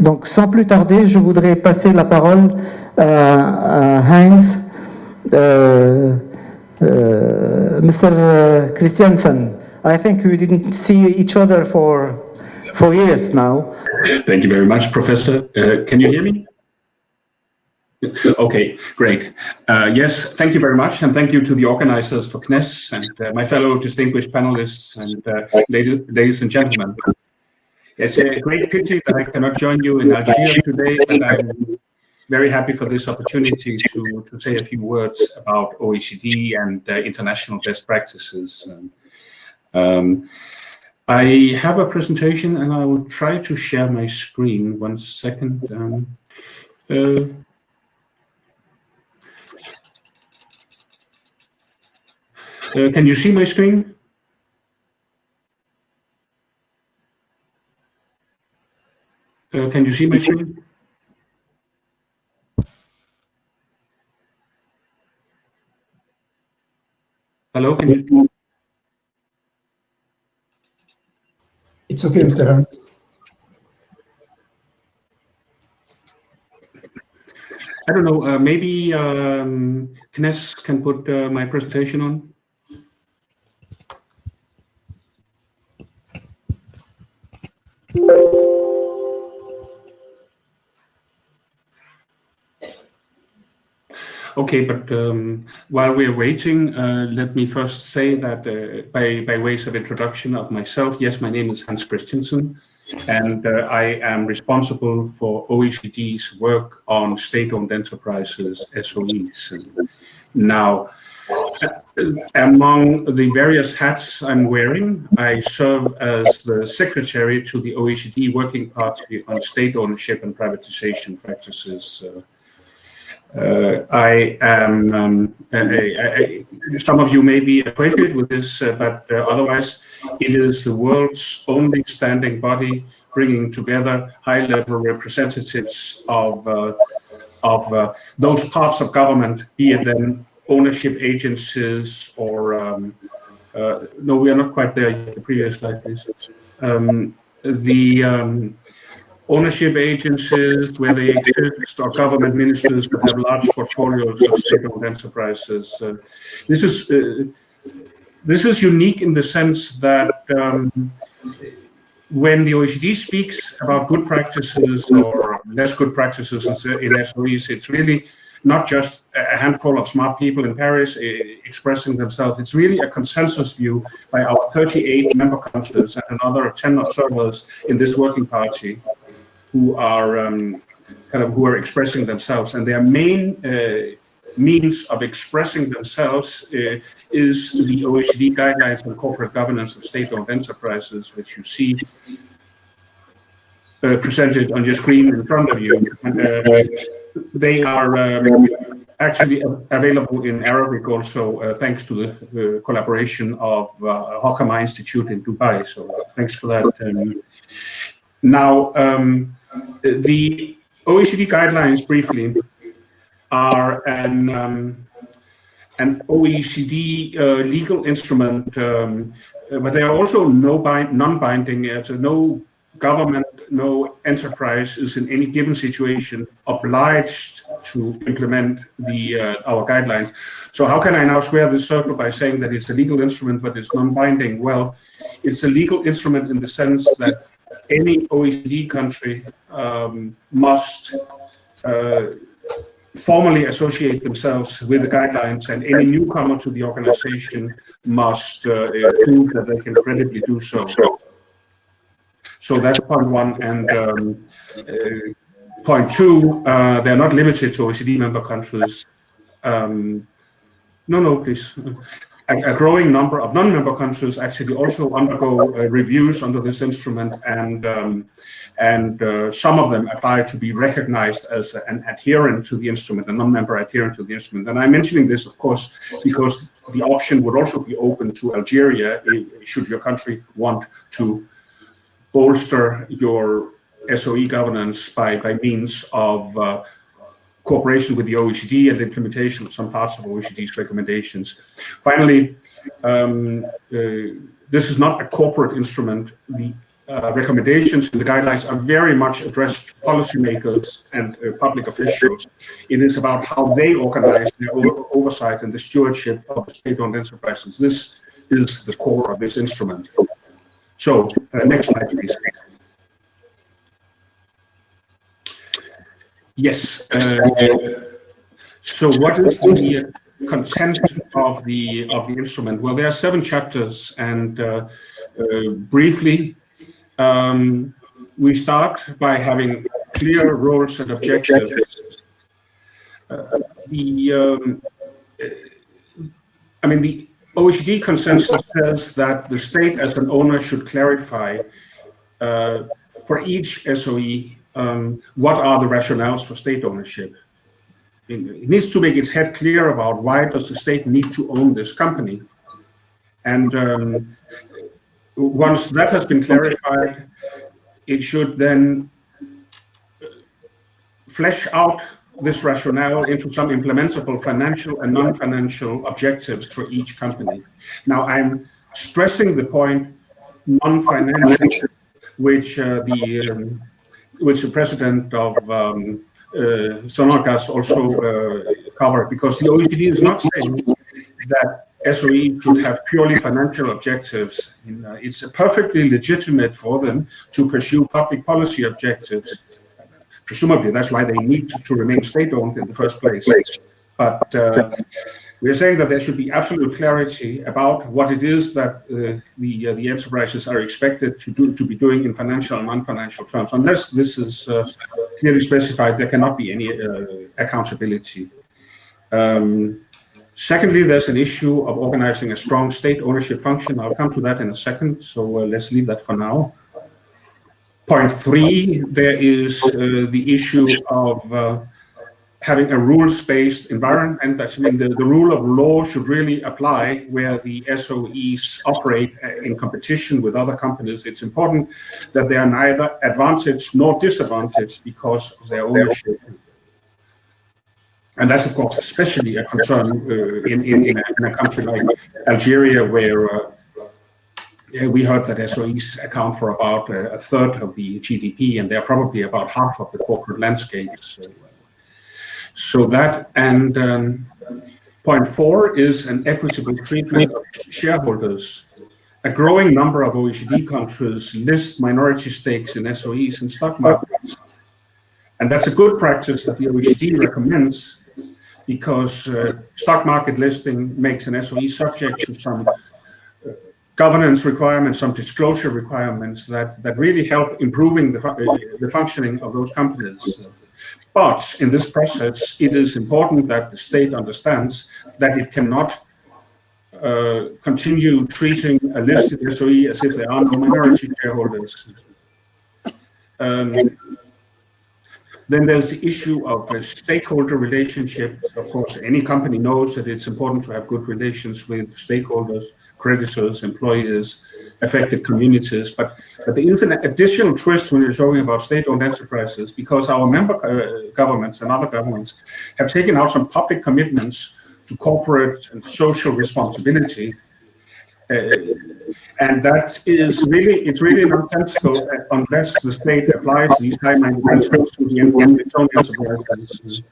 Donc, sans plus tarder, je voudrais passer la parole à Heinz, Mr. Christiansen. I think we didn't see each other for years now. Thank you very much, Professor. Can you hear me? Okay, great. Yes, thank you very much, and thank you to the organizers for CNES and my fellow distinguished panelists and ladies and gentlemen. It's a great pity that I cannot join you in Algiers today, but I'm very happy for this opportunity to say a few words about OECD and international best practices. I have a presentation and I will try to share my screen. 1 second. Can you see my screen? Can you see my screen? Hello, can you? It's okay, Mr. Hans. I don't know, maybe CNES can put my presentation on. Okay, but while we're waiting, let me first say that by ways of introduction of myself, yes, my name is Hans Christiansen, and I am responsible for OECD's work on state-owned enterprises, SOEs. Now, among the various hats I'm wearing, I serve as the secretary to the OECD Working Party on State Ownership and Privatization Practices. I am, some of you may be acquainted with this, but otherwise it is the world's only standing body bringing together high-level representatives of those parts of government, be it then ownership agencies or, no, we are not quite there yet, the previous slide please. Ownership agencies where they exist, or government ministers that have large portfolios of state-owned enterprises. This is unique in the sense that when the OECD speaks about good practices or less good practices in SOEs, it's really not just a handful of smart people in Paris expressing themselves. It's really a consensus view by our 38 member countries and another 10 observers in this working party, who are who are expressing themselves, and their main means of expressing themselves is the OECD guidelines on corporate governance of state-owned enterprises, which you see presented on your screen in front of you. And, they are actually available in Arabic also, thanks to the collaboration of Hokama Institute in Dubai. So thanks for that. Now, the OECD guidelines, briefly, are an OECD legal instrument, but they are also non-binding. So no government, no enterprise is in any given situation obliged to implement our guidelines. So how can I now square this circle by saying that it's a legal instrument but it's non-binding? Well, it's a legal instrument in the sense that any OECD country must formally associate themselves with the guidelines, and any newcomer to the organization must prove that they can credibly do so. So that's point one. And point two, they're not limited to OECD member countries. No, please. A growing number of non-member countries actually also undergo reviews under this instrument, and some of them apply to be recognized as an adherent to the instrument, a non-member adherent to the instrument. And I'm mentioning this, of course, because the option would also be open to Algeria should your country want to bolster your SOE governance by means of cooperation with the OECD and implementation of some parts of OECD's recommendations. Finally, this is not a corporate instrument. The recommendations and the guidelines are very much addressed to policymakers and public officials. It is about how they organize their oversight and the stewardship of state-owned enterprises. This is the core of this instrument. So, next slide, please. Yes. So, what is the content of the instrument? Well, there are 7 chapters, and briefly, we start by having clear roles and objectives. The OECD consensus says that the state as an owner should clarify for each SOE what are the rationales for state ownership. It needs to make its head clear about why does the state need to own this company. And once that has been clarified, it should then flesh out this rationale into some implementable financial and non-financial objectives for each company. Now, I'm stressing the point non-financial, which the president of Sonorgas also covered, because the OECD is not saying that SOE should have purely financial objectives. It's perfectly legitimate for them to pursue public policy objectives. Presumably, that's why they need to remain state-owned in the first place. But we're saying that there should be absolute clarity about what it is that the enterprises are expected to be doing in financial and non-financial terms. Unless this is clearly specified, there cannot be any accountability. Secondly, there's an issue of organizing a strong state ownership function. I'll come to that in a second, so let's leave that for now. Point 3, there is the issue of having a rules-based environment. That means the rule of law should really apply where the SOEs operate in competition with other companies. It's important that they are neither advantaged nor disadvantaged because of their ownership. And that's, of course, especially a concern in a country like Algeria, where we heard that SOEs account for about a third of the GDP, and they're probably about half of the corporate landscape. So that, and point 4 is an equitable treatment of shareholders. A growing number of OECD countries list minority stakes in SOEs and stock markets. And that's a good practice that the OECD recommends, because stock market listing makes an SOE subject to some governance requirements, some disclosure requirements that really help improving the functioning of those companies. But in this process, it is important that the state understands that it cannot continue treating a listed SOE as if there are no minority shareholders. Then there's the issue of stakeholder relationships. Of course, any company knows that it's important to have good relations with stakeholders, creditors, employees, affected communities. But there is an additional twist when you're talking about state-owned enterprises, because our member governments and other governments have taken out some public commitments to corporate and social responsibility. And that is really nonsensical unless the state applies these high-minded principles to its own enterprises.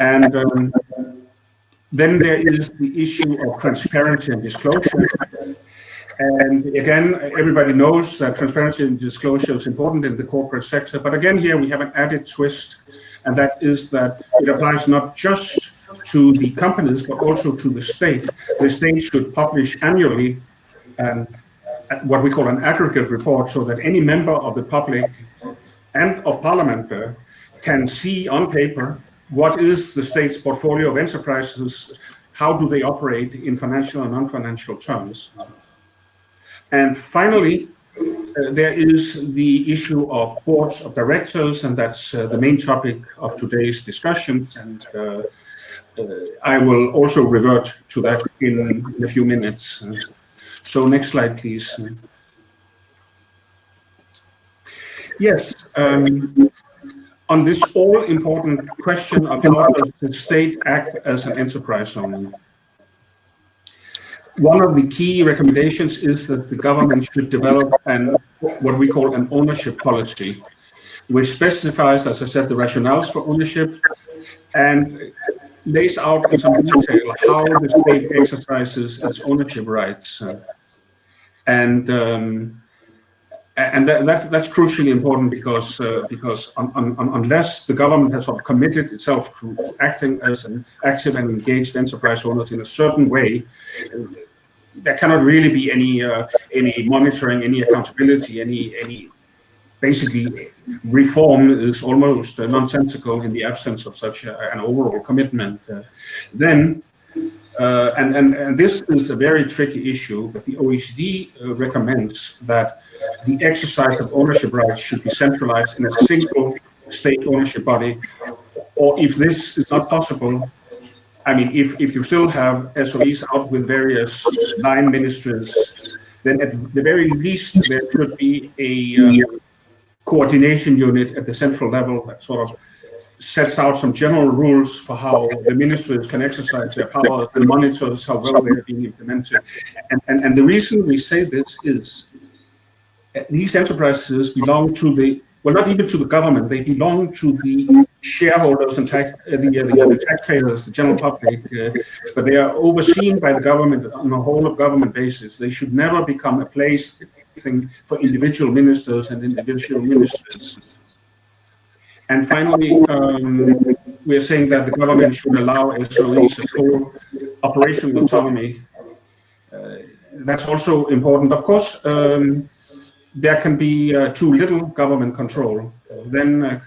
And then there is the issue of transparency and disclosure. And again, everybody knows that transparency and disclosure is important in the corporate sector. But again, here we have an added twist, and that is that it applies not just to the companies, but also to the state. The state should publish annually what we call an aggregate report, so that any member of the public and of parliament can see on paper what is the state's portfolio of enterprises, how do they operate in financial and non-financial terms. And finally, there is the issue of boards of directors, and that's the main topic of today's discussion. And I will also revert to that in a few minutes. So next slide, please. Yes, on this all-important question of how does the state act as an enterprise owner. one of the key recommendations is that the government should develop what we call an ownership policy, which specifies, as I said, the rationales for ownership and lays out in some detail how the state exercises its ownership rights. That's crucially important because unless the government has sort of committed itself to acting as an active and engaged enterprise owners in a certain way, there cannot really be any monitoring, any accountability, any basically reform is almost nonsensical in the absence of such an overall commitment. And this is a very tricky issue, but the OECD recommends that the exercise of ownership rights should be centralized in a single state ownership body, or if this is not possible, I mean, if you still have SOEs out with various line ministries, then at the very least there should be a coordination unit at the central level that sort of sets out some general rules for how the ministries can exercise their powers and monitors how well they're being implemented. And the reason we say this is these enterprises belong to well, not even to the government, they belong to the shareholders and the taxpayers, the general public, but they are overseen by the government on a whole of government basis. They should never become a place for individual ministers and individual ministries. And finally, we're saying that the government should allow SOEs a full operational autonomy. That's also important. Of course, there can be too little government control. Then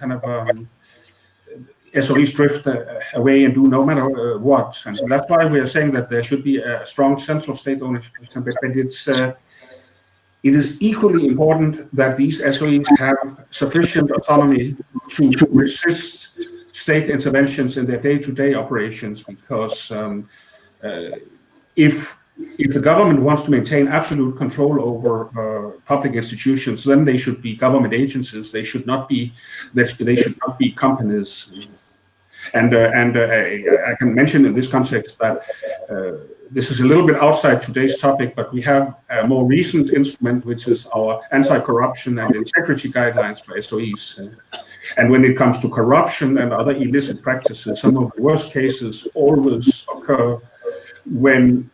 SOEs drift away and do no matter what. And that's why we are saying that there should be a strong central state ownership system. But it is equally important that these SOEs have sufficient autonomy to resist state interventions in their day-to-day operations, because if the government wants to maintain absolute control over public institutions, then they should be government agencies. They should not be companies. And I can mention in this context that this is a little bit outside today's topic, but we have a more recent instrument, which is our anti-corruption and integrity guidelines for SOEs. And when it comes to corruption and other illicit practices, some of the worst cases always occur when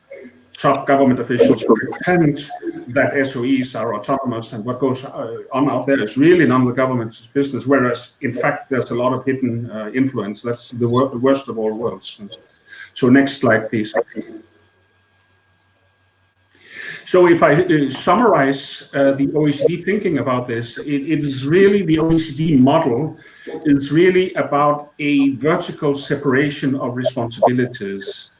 top government officials pretend that SOEs are autonomous, and what goes on out there is really none of the government's business, whereas in fact there's a lot of hidden influence. That's the worst of all worlds. So next slide, please. So if I summarize the OECD thinking about this, it is really the OECD model is really about a vertical separation of responsibilities.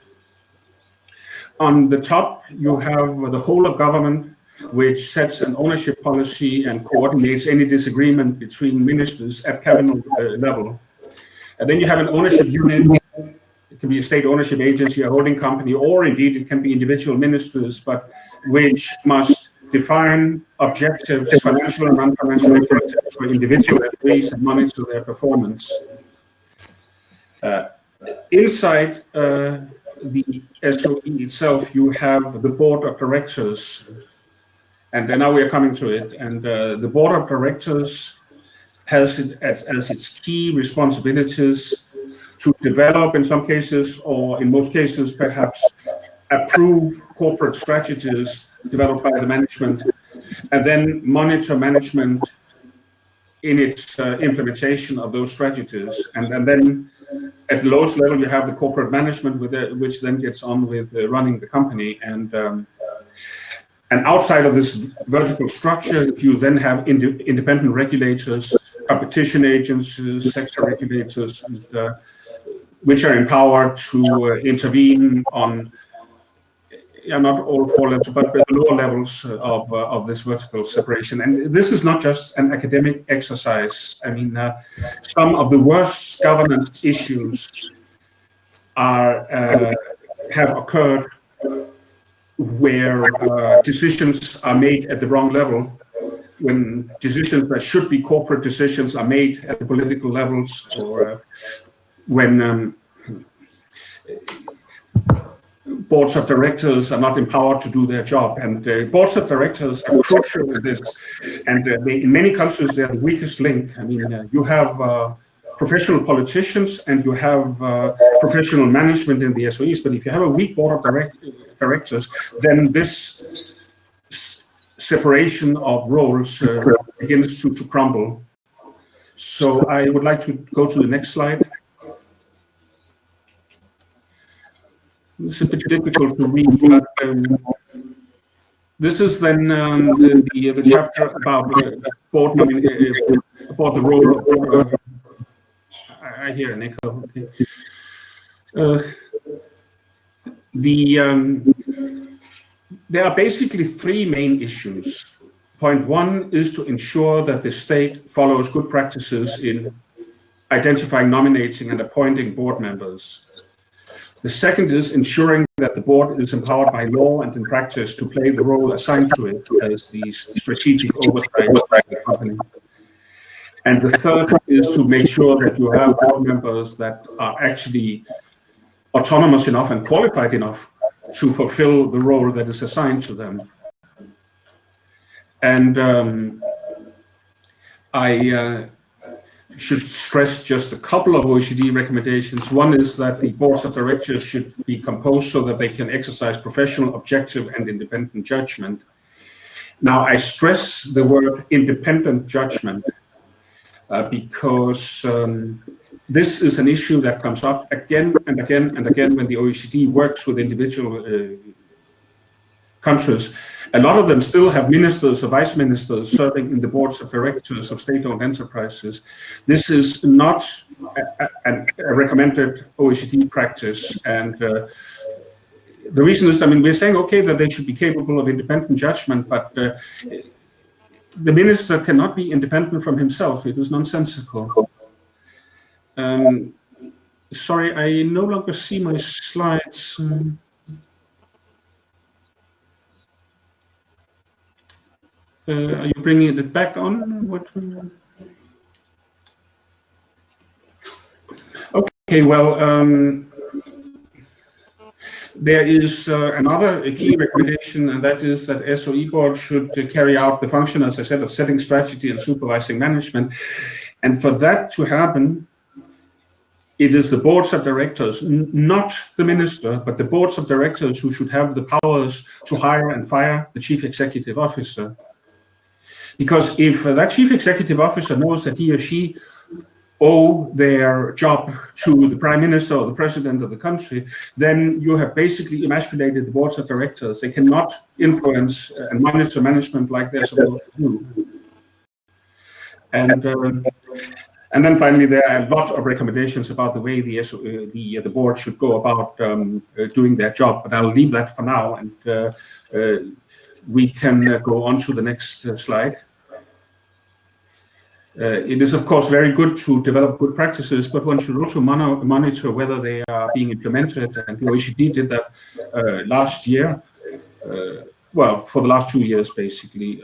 On the top, you have the whole of government, which sets an ownership policy and coordinates any disagreement between ministers at cabinet level. And then you have an ownership unit. It can be a state ownership agency, a holding company, or indeed it can be individual ministers, but which must define objectives, financial and non-financial objectives for individual employees and monitor their performance. Inside the SOE itself, you have the board of directors, and now we are coming to it. And the board of directors has it as its key responsibilities to develop, in some cases, or in most cases, perhaps approve corporate strategies developed by the management, and then monitor management in its implementation of those strategies. And then at the lowest level, you have the corporate management, which then gets on with running the company. And outside of this vertical structure, you then have independent regulators, competition agencies, sector regulators, which are empowered to intervene on, not all four levels, but the lower levels of this vertical separation. And this is not just an academic exercise. I mean, some of the worst governance issues have occurred where decisions are made at the wrong level, when decisions that should be corporate decisions are made at the political levels, or when boards of directors are not empowered to do their job, and boards of directors are crucial in this. And in many countries, they're the weakest link. I mean, you have professional politicians and you have professional management in the SOEs, but if you have a weak board of directors, then this separation of roles begins to crumble. So I would like to go to the next slide. It's a bit difficult to read, but this is then the chapter about board about the role of I hear an echo. Okay. There are basically three main issues. Point one is to ensure that the state follows good practices in identifying, nominating, and appointing board members. The second is ensuring that the board is empowered by law and in practice to play the role assigned to it as the strategic oversight of the company. And the third is to make sure that you have board members that are actually autonomous enough and qualified enough to fulfill the role that is assigned to them. And I should stress just a couple of OECD recommendations. One is that the boards of directors should be composed so that they can exercise professional, objective, and independent judgment. Now, I stress the word independent judgment because this is an issue that comes up again and again and again when the OECD works with individual countries. A lot of them still have ministers or vice ministers serving in the boards of directors of state-owned enterprises. This is not a recommended OECD practice. And the reason is, I mean, we're saying, okay, that they should be capable of independent judgment, but the minister cannot be independent from himself. It is nonsensical. Sorry, I no longer see my slides. Are you bringing it back on? What? Okay, well, there is another key recommendation, and that is that SOE board should carry out the function, as I said, of setting strategy and supervising management. And for that to happen, it is the boards of directors, not the minister, but the boards of directors who should have the powers to hire and fire the chief executive officer. Because if that chief executive officer knows that he or she owe their job to the prime minister or the president of the country, then you have basically emasculated the boards of directors. They cannot influence and monitor management like they're supposed to do. And then finally, there are a lot of recommendations about the way the board should go about doing their job, but I'll leave that for now, and we can go on to the next slide. It is, of course, very good to develop good practices, but one should also monitor whether they are being implemented. And the OECD did that last year, well, for the last 2 years, basically,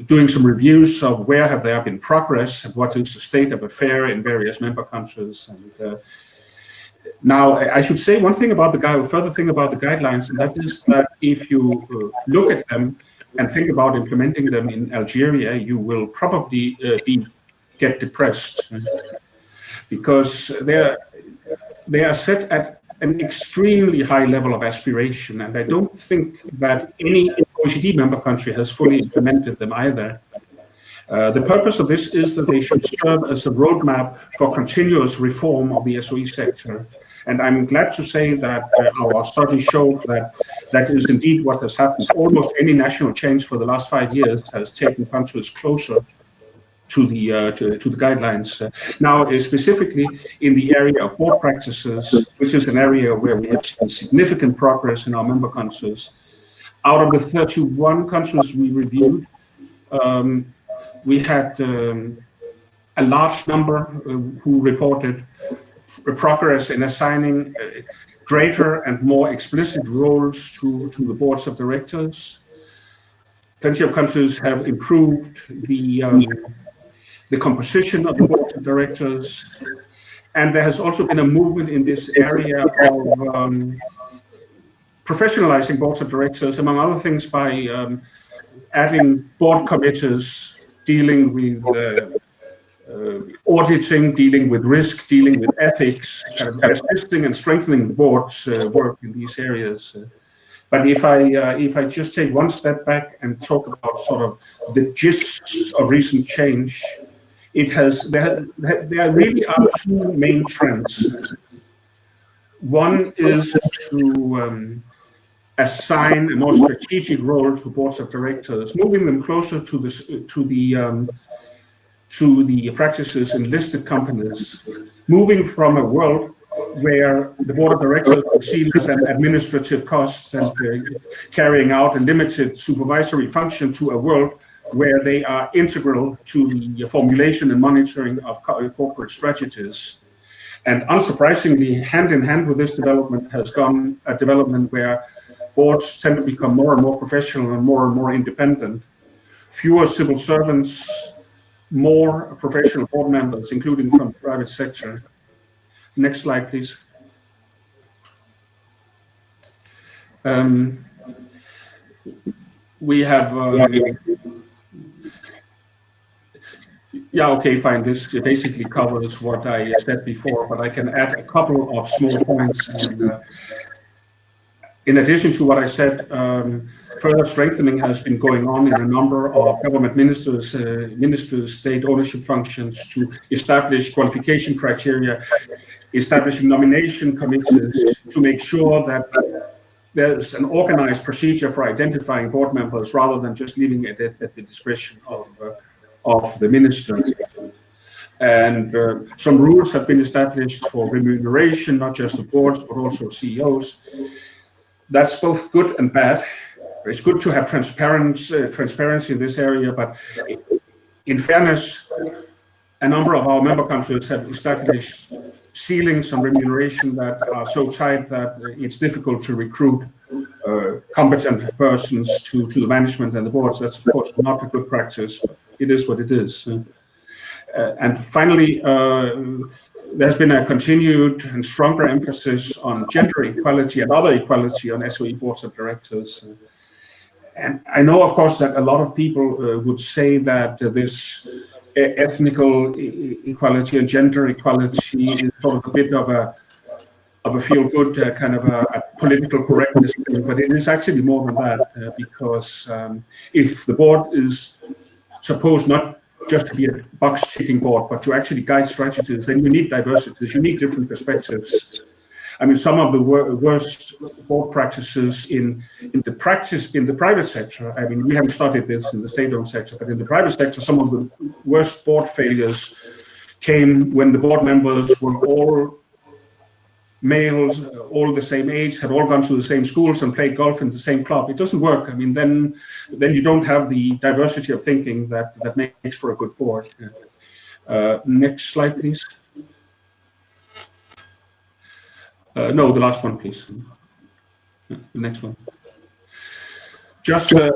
doing some reviews of where have there been progress and what is the state of affair in various member countries. And now, I should say one thing about further thing about the guidelines, and that is that if you look at them and think about implementing them in Algeria, you will probably get depressed because they are set at an extremely high level of aspiration, and I don't think that any OECD member country has fully implemented them either. The purpose of this is that they should serve as a roadmap for continuous reform of the SOE sector. And I'm glad to say that our study showed that that is indeed what has happened. Almost any national change for the last 5 years has taken countries closer to the guidelines. Now, specifically in the area of board practices, which is an area where we have seen significant progress in our member countries. Out of the 31 countries we reviewed, we had a large number who reported progress in assigning greater and more explicit roles to the boards of directors. Plenty of countries have improved the composition of the board of directors, and there has also been a movement in this area of professionalizing boards of directors, among other things, by adding board committees dealing with auditing, dealing with risk, dealing with ethics, kind of assisting and strengthening the board's work in these areas. But if I just take one step back and talk about sort of the gist of recent change, there really are two main trends. One is to assign a more strategic role to boards of directors, moving them closer to the practices in listed companies, moving from a world where the board of directors are seen as an administrative cost and carrying out a limited supervisory function, to a world where they are integral to the formulation and monitoring of corporate strategies. And unsurprisingly, hand in hand with this development has gone a development where boards tend to become more and more professional and more independent. Fewer civil servants, more professional board members, including from the private sector. Next slide, please. We have, yeah, okay, fine. This basically covers what I said before, but I can add a couple of small points. And, in addition to what I said, further strengthening has been going on in a number of government ministers, state ownership functions, to establish qualification criteria, establishing nomination committees to make sure that there's an organized procedure for identifying board members rather than just leaving it at the discretion of the minister. And some rules have been established for remuneration, not just of boards, but also CEOs. That's both good and bad. It's good to have transparency in this area, but in fairness, a number of our member countries have established ceilings on remuneration that are so tight that it's difficult to recruit competent persons to the management and the boards. That's, of course, not a good practice. It is what it is. And finally, there's been a continued and stronger emphasis on gender equality and other equality on SOE boards of directors. And I know, of course, that a lot of people would say that this ethnical equality and gender equality is sort of a bit of a feel-good kind of a political correctness thing, but it is actually more than that, because if the board is supposed not just to be a box-ticking board, but to actually guide strategies, then you need diversities, you need different perspectives. I mean, some of the worst board practices in the private sector, I mean, we haven't studied this in the state-owned sector, but in the private sector, some of the worst board failures came when the board members were all males, all the same age, had all gone to the same schools and played golf in the same club. It doesn't work. I mean, then you don't have the diversity of thinking that makes for a good board. Next slide, please. No, the last one, please. The next one. Just a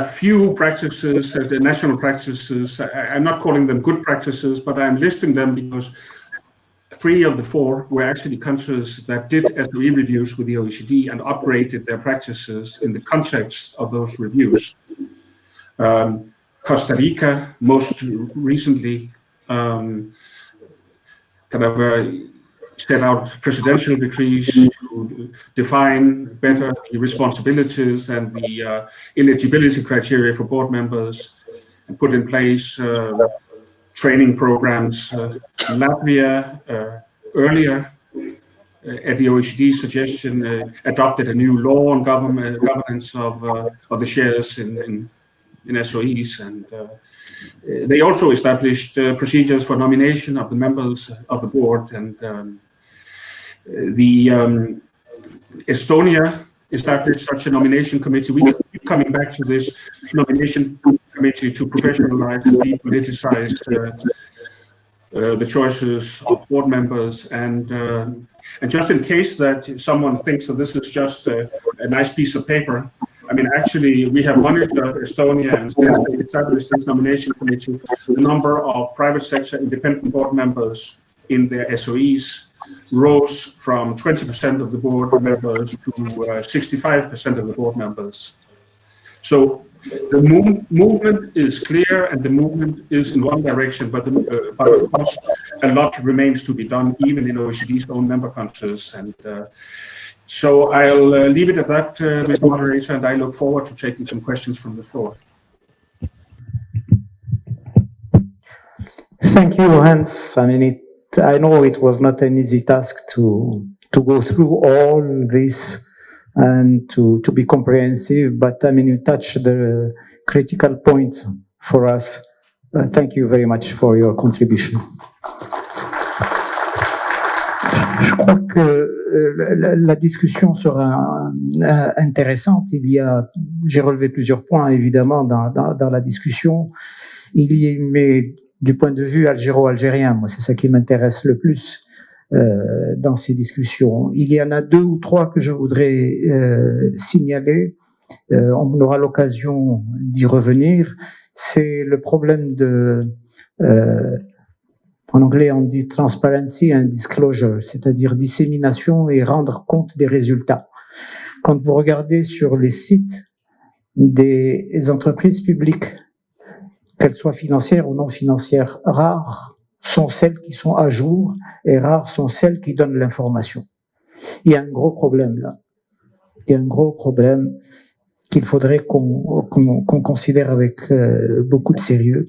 few practices, the national practices. I'm not calling them good practices, but I'm listing them because 3 of the 4 were actually countries that did SOE reviews with the OECD and upgraded their practices in the context of those reviews. Costa Rica, most recently, kind of set out presidential decrees to define better the responsibilities and the eligibility criteria for board members, and put in place training programs. Latvia earlier, at the OECD suggestion, adopted a new law on governance of the shares in SOEs, and they also established procedures for nomination of the members of the board. And Estonia established such a nomination committee. We keep coming back to this nomination committee to professionalize and depoliticize the choices of board members. And just in case that someone thinks that this is just a nice piece of paper, I mean, actually, we have monitored Estonia, and since they established this nomination committee, the number of private sector independent board members in their SOEs rose from 20% of the board members to 65% of the board members. So the movement is clear and the movement is in one direction, but of course a lot remains to be done, even in OECD's own member countries. And so I'll leave it at that, Mr. Moderator, and I look forward to taking some questions from the floor. Thank you, Hans. I mean, I know it was not an easy task to go through all this and to be comprehensive, but I mean, you touched the critical points for us. Thank you very much for your contribution. Je crois que la discussion sera intéressante. J'ai relevé plusieurs points, évidemment, dans la discussion. Mais du point de vue algéro-algérien, moi, c'est ça qui m'intéresse le plus dans ces discussions. Il y en a 2 ou 3 que je voudrais signaler. On aura l'occasion d'y revenir. C'est le problème en anglais, on dit transparency and disclosure, c'est-à-dire dissémination et rendre compte des résultats. Quand vous regardez sur les sites des entreprises publiques, qu'elles soient financières ou non financières, rares sont celles qui sont à jour et rares sont celles qui donnent l'information. Il y a un gros problème là. Il y a un gros problème qu'il faudrait qu'on considère avec beaucoup de sérieux.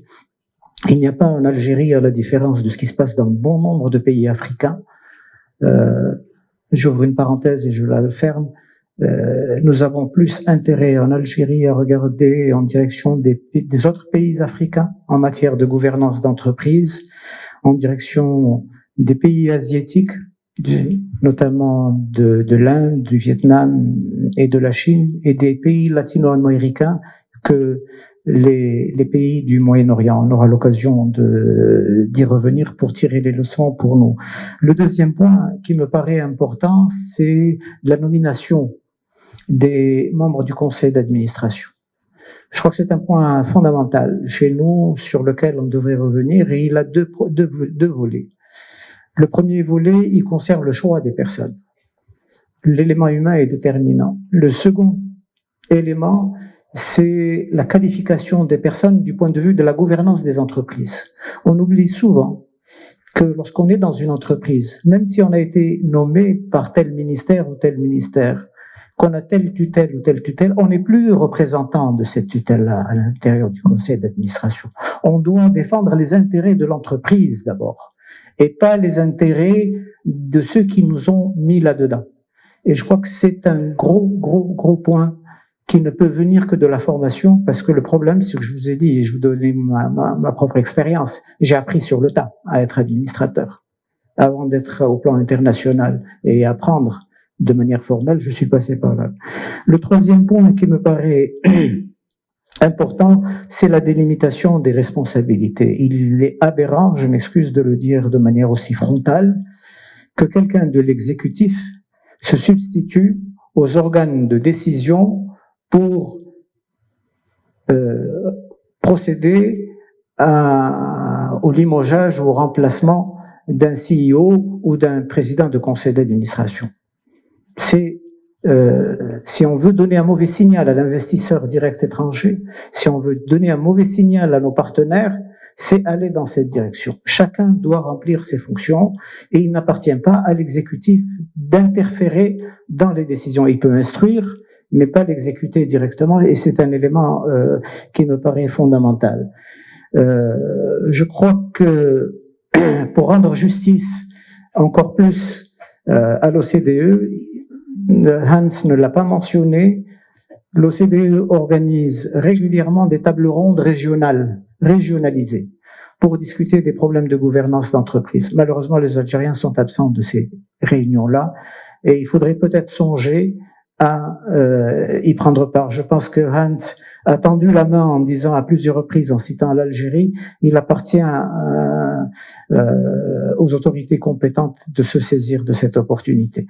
Il n'y a pas en Algérie, à la différence de ce qui se passe dans bon nombre de pays africains, j'ouvre une parenthèse et je la ferme, nous avons plus intérêt en Algérie à regarder en direction des autres pays africains en matière de gouvernance d'entreprise, en direction des pays asiatiques, notamment de l'Inde, du Vietnam et de la Chine, et des pays latino-américains que les pays du Moyen-Orient. On aura l'occasion d'y revenir pour tirer les leçons pour nous. Le deuxième point qui me paraît important, c'est la nomination des membres du conseil d'administration. Je crois que c'est un point fondamental chez nous sur lequel on devrait revenir, et il a deux volets. Le premier volet, il concerne le choix des personnes. L'élément humain est déterminant. Le second élément, c'est la qualification des personnes du point de vue de la gouvernance des entreprises. On oublie souvent que lorsqu'on est dans une entreprise, même si on a été nommé par tel ministère ou tel ministère, qu'on a telle tutelle ou telle tutelle, on n'est plus représentant de cette tutelle-là à l'intérieur du conseil d'administration. On doit défendre les intérêts de l'entreprise d'abord, et pas les intérêts de ceux qui nous ont mis là-dedans. Et je crois que c'est un gros point qui ne peut venir que de la formation, parce que le problème, c'est que je vous ai dit, et je vous donnais ma propre expérience, j'ai appris sur le tas à être administrateur. Avant d'être au plan international et apprendre de manière formelle, je suis passé par là. Le troisième point qui me paraît important, c'est la délimitation des responsabilités. Il est aberrant, je m'excuse de le dire de manière aussi frontale, que quelqu'un de l'exécutif se substitue aux organes de décision pour procéder au limogeage ou au remplacement d'un CEO ou d'un président de conseil d'administration. Si on veut donner un mauvais signal à l'investisseur direct étranger, si on veut donner un mauvais signal à nos partenaires, c'est aller dans cette direction. Chacun doit remplir ses fonctions et il n'appartient pas à l'exécutif d'interférer dans les décisions. Il peut instruire, mais pas l'exécuter directement, et c'est un élément qui me paraît fondamental. Je crois que pour rendre justice encore plus à l'OCDE, Hans ne l'a pas mentionné, l'OCDE organise régulièrement des tables rondes régionalisées pour discuter des problèmes de gouvernance d'entreprise. Malheureusement, les Algériens sont absents de ces réunions-là, et il faudrait peut-être songer à y prendre part. Je pense que Hans a tendu la main en disant à plusieurs reprises, en citant l'Algérie, il appartient aux autorités compétentes de se saisir de cette opportunité.